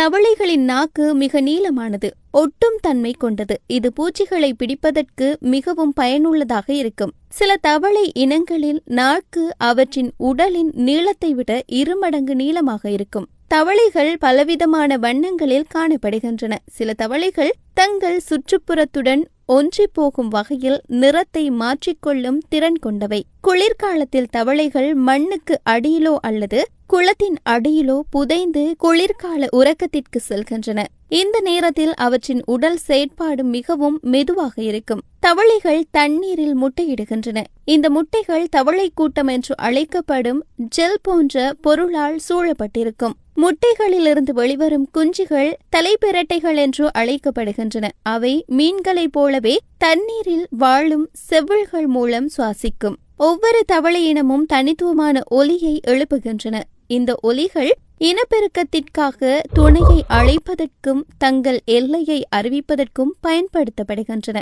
தவளைகளின் நாக்கு மிக நீளமானது, ஒட்டும் தன்மை கொண்டது. இது பூச்சிகளை பிடிப்பதற்கு மிகவும் பயனுள்ளதாக இருக்கும். சில தவளை இனங்களில் நாக்கு அவற்றின் உடலின் நீளத்தை விட 2 மடங்கு நீளமாக இருக்கும். தவளைகள் பலவிதமான வண்ணங்களில் காணப்படுகின்றன. சில தவளைகள் தங்கள் சுற்றுப்புறத்துடன் ஒன்றி போகும் வகையில் நிறத்தை மாற்றிக்கொள்ளும் திறன் கொண்டவை. குளிர்காலத்தில் தவளைகள் மண்ணுக்கு அடியிலோ அல்லது குளத்தின் அடியிலோ புதைந்து குளிர்கால உறக்கத்திற்கு செல்கின்றன. இந்த நேரத்தில் அவற்றின் உடல் செயற்பாடு மிகவும் மெதுவாக இருக்கும். தவளைகள் தண்ணீரில் முட்டையிடுகின்றன. இந்த முட்டைகள் தவளை கூட்டம் என்று அழைக்கப்படும் ஜெல் போன்ற பொருளால் சூழப்பட்டிருக்கும். முட்டைகளிலிருந்து வெளிவரும் குஞ்சுகள் தலைப்பிரட்டைகள் என்று அழைக்கப்படுகின்றன. அவை மீன்களைப் போலவே தண்ணீரில் வாழும் செவ்விள்கள் மூலம் சுவாசிக்கும். ஒவ்வொரு தவளை இனமும் தனித்துவமான ஒலியை எழுப்புகின்றன. இந்த ஒலிகள் இனப்பெருக்கத்திற்காக துணையை அழைப்பதற்கும் தங்கள் எல்லையை அறிவிப்பதற்கும் பயன்படுத்தப்படுகின்றன.